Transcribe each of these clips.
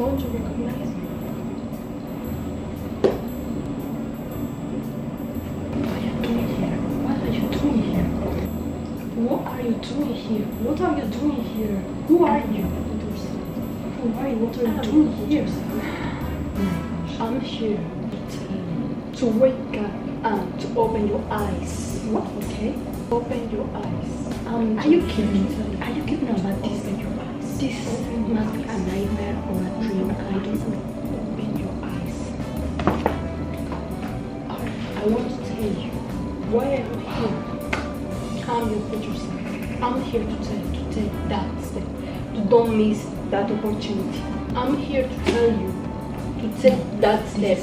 Don't you recognize me? What are you doing here? What are you doing here? What are you doing here? Who are you? Who are you? What are you doing here? I'm here to wake up and to open your eyes. What? Okay? Open your eyes. Are you kidding? Are you kidding about this? Open your eyes. This must be a nightmare or a dream. I don't know. Open your eyes. I want to tell you. Why are you here? I'm your future self. I'm here to tell you to take that step. To don't miss that opportunity. I'm here to tell you to take that step.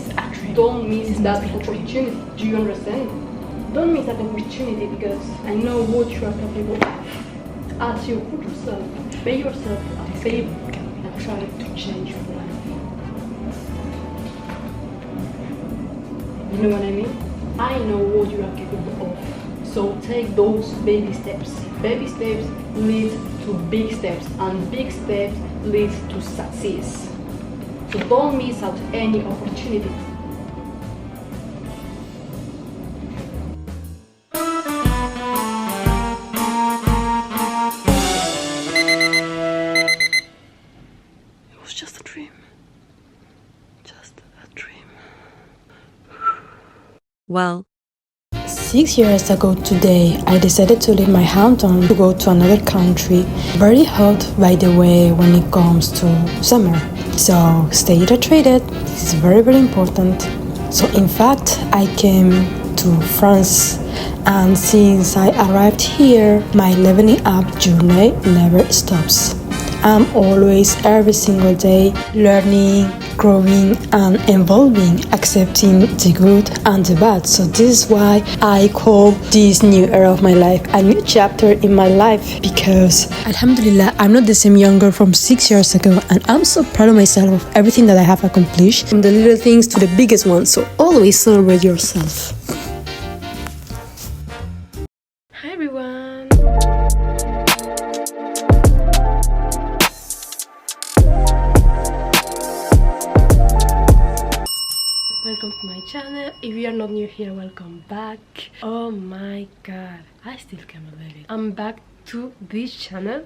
Don't miss that opportunity. Do you understand? Don't miss that opportunity because I know what you are capable of. As your future self, pay yourself a favor and try to change your life. You know what I mean? I know what you are capable of. So take those baby steps. Baby steps lead to big steps, and big steps lead to success. So don't miss out any opportunity. It was just a dream. Just a dream. Well, 6 years ago today, I decided to leave my hometown to go to another country. Very hot, by the way, when it comes to summer. So stay hydrated. This is very, very important. So in fact, I came to France, and since I arrived here, my leveling up journey never stops. I'm always, every single day, learning, growing and evolving, accepting the good and the bad. So this is why I call this new era of my life a new chapter in my life, because alhamdulillah, I'm not the same young girl from 6 years ago, and I'm so proud of myself of everything that I have accomplished, from the little things to the biggest ones. So always celebrate yourself. Hi everyone. Welcome to my channel. If you are not new here, welcome back. Oh my god, I still can't believe it. I'm back to this channel.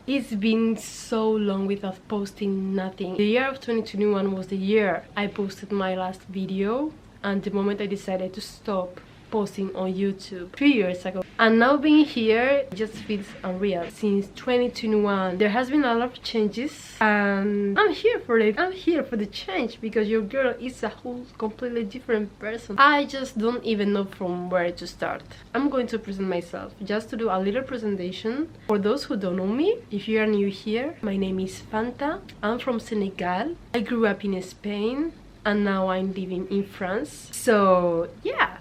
It's been so long without posting nothing. The year of 2021 was the year I posted my last video, and the moment I decided to stop posting on YouTube 3 years ago. And now being here just feels unreal. Since 2021 there has been a lot of changes, and I'm here for it. I'm here for the change because your girl is a whole completely different person. I just don't even know from where to start. I'm going to present myself, just to do a little presentation for those who don't know me. If you are new here, my name is Fanta. I'm from Senegal. I grew up in Spain and now I'm living in France. So yeah,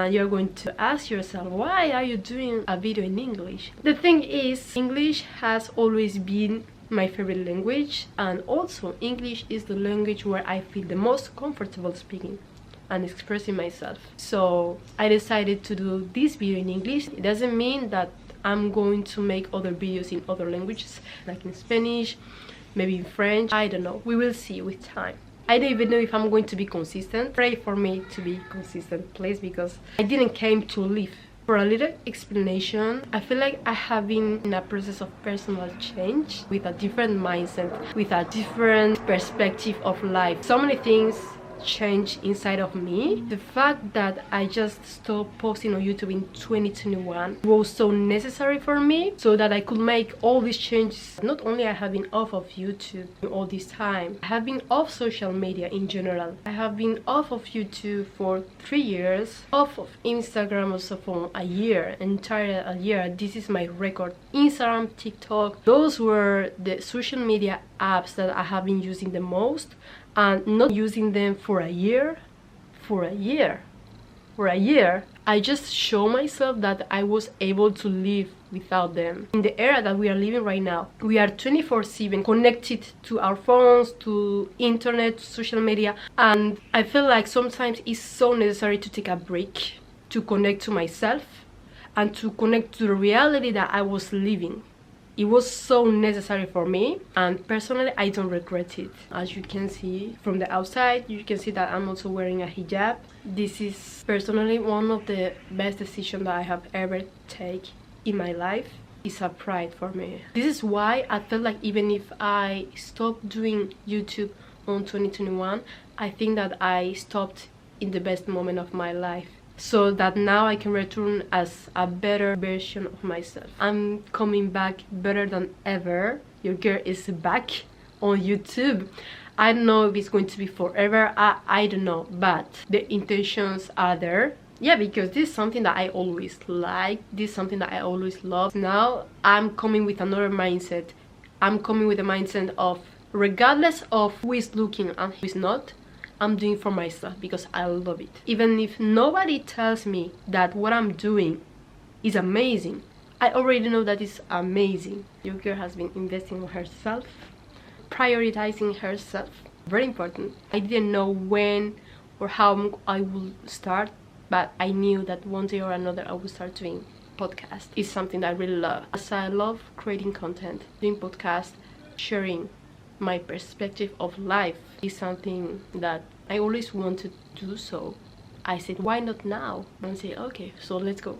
you're going to ask yourself, why are you doing a video in English? The thing is, English has always been my favorite language, and also English is the language where I feel the most comfortable speaking and expressing myself. So I decided to do this video in English. It doesn't mean that I'm going to make other videos in other languages, like in Spanish, maybe in French. I don't know, we will see with time. I don't even know if I'm going to be consistent. Pray for me to be consistent, please, because I didn't came to live. For a little explanation, I feel like I have been in a process of personal change, with a different mindset, with a different perspective of life. So many things change inside of me. The fact that I just stopped posting on YouTube in 2021 was so necessary for me, so that I could make all these changes. Not only I have been off of YouTube all this time, I have been off social media in general. I have been off of YouTube for 3 years, off of Instagram also for a year, entire a year. This is my record. Instagram, TikTok, those were the social media apps that I have been using the most, and not using them for a year. I just show myself that I was able to live without them. In the era that we are living right now, we are 24/7 connected to our phones, to internet, to social media, and I feel like sometimes it's so necessary to take a break, to connect to myself and to connect to the reality that I was living. it was so necessary for me, and personally I don't regret it. As you can see from the outside, you can see that I'm also wearing a hijab. This is personally one of the best decisions that I have ever taken in my life. It's a pride for me. This is why I felt like even if I stopped doing YouTube on 2021, I think that I stopped in the best moment of my life, so that now I can return as a better version of myself. I'm coming back better than ever. Your girl is back on YouTube. I don't know if it's going to be forever, I don't know, but the intentions are there. Yeah, because this is something that I always like, this is something that I always love. Now I'm coming with another mindset. I'm coming with a mindset of, regardless of who is looking and who is not, I'm doing for myself because I love it. Even if nobody tells me that what I'm doing is amazing, I already know that it's amazing. Your girl has been investing in herself, prioritizing herself. Very important. I didn't know when or how I will start, but I knew that one day or another I will start doing podcasts. It's something that I really love. As I love creating content, doing podcasts, sharing my perspective of life is something that I always wanted to do. So I said, why not now? And I said, okay, so let's go.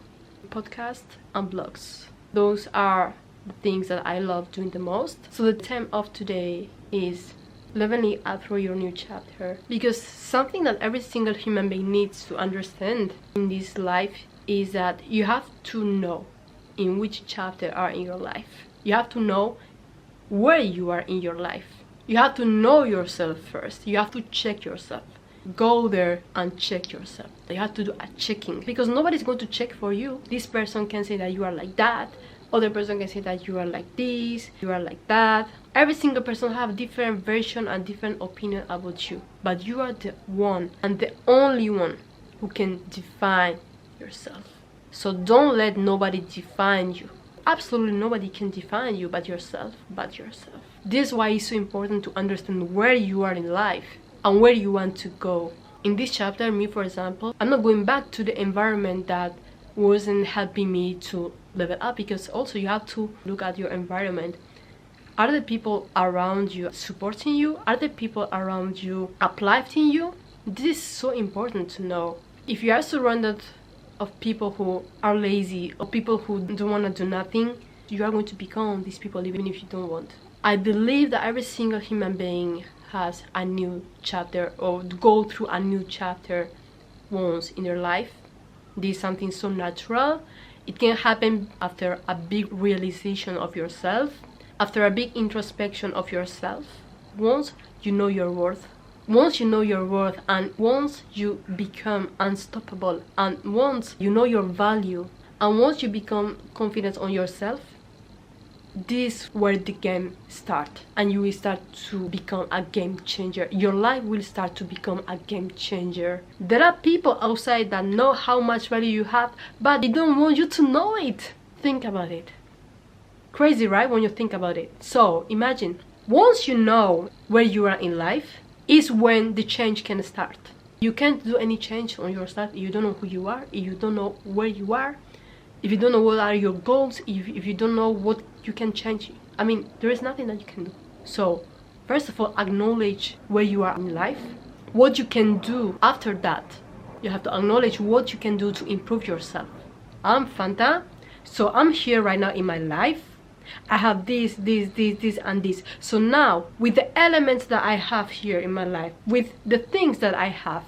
Podcast and blogs, those are the things that I love doing the most. So the theme of today is leveling up through your new chapter, because something that every single human being needs to understand in this life is that you have to know in which chapter are in your life. You have to know where you are in your life. You have to know yourself first. You have to check yourself. Go there and check yourself. You have to do a checking, because nobody's going to check for you. This person can say that you are like that, other person can say that you are like this, you are like that. Every single person have different version and different opinion about you, but you are the one and the only one who can define yourself. So don't let nobody define you. Absolutely nobody can define you but yourself. This is why it's so important to understand where you are in life and where you want to go. In this chapter, me for example, I'm not going back to the environment that wasn't helping me to level up, because also you have to look at your environment. Are the people around you supporting you? Are the people around you uplifting you? This is so important to know. If you are surrounded of people who are lazy or people who don't want to do nothing, you are going to become these people even if you don't want. I believe that every single human being has a new chapter, or go through a new chapter once in their life. This is something so natural. It can happen after a big realization of yourself, after a big introspection of yourself. Once you know your worth, and once you become unstoppable, and once you know your value, and once you become confident on yourself, this is where the game starts, and you will start to become a game changer. Your life will start to become a game changer. There are people outside that know how much value you have, but they don't want you to know it. Think about it. Crazy, right, when you think about it? So imagine, once you know where you are in life, is when the change can start. You can't do any change on yourself if you don't know who you are, if you don't know where you are, if you don't know what are your goals, if you don't know what you can change. I mean, there is nothing that you can do. So first of all, acknowledge where you are in life, what you can do after that. You have to acknowledge what you can do to improve yourself. I'm Fanta, so I'm here right now in my life. I have this and this. So now, with the elements that I have here in my life, with the things that I have,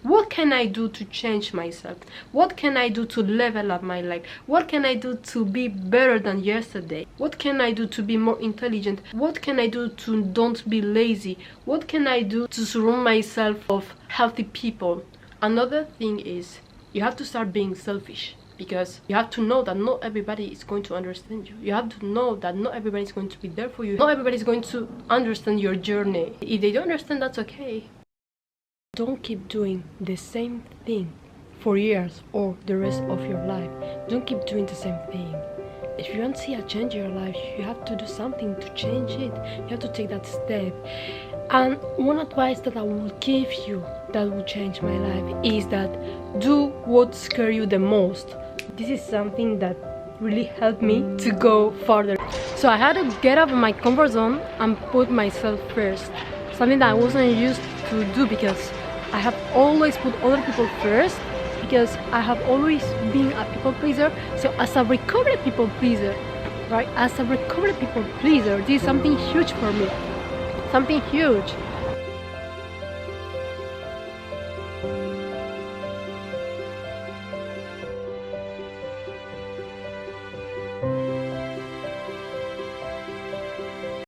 what can I do to change myself? What can I do to level up my life? What can I do to be better than yesterday? What can I do to be more intelligent? What can I do to don't be lazy? What can I do to surround myself of healthy people? Another thing is, you have to start being selfish, because you have to know that not everybody is going to understand you. You have to know that not everybody is going to be there for you. Not everybody is going to understand your journey. If they don't understand, that's okay. Don't keep doing the same thing for years or the rest of your life. Don't keep doing the same thing. If you want to see a change in your life, you have to do something to change it. You have to take that step. And one advice that I will give you that will change my life is that do what scares you the most. This is something that really helped me to go further. So I had to get out of my comfort zone and put myself first, something that I wasn't used to do because I have always put other people first, because I have always been a people pleaser. So as a recovered people pleaser, right, as a recovered people pleaser, this is something huge for me, something huge.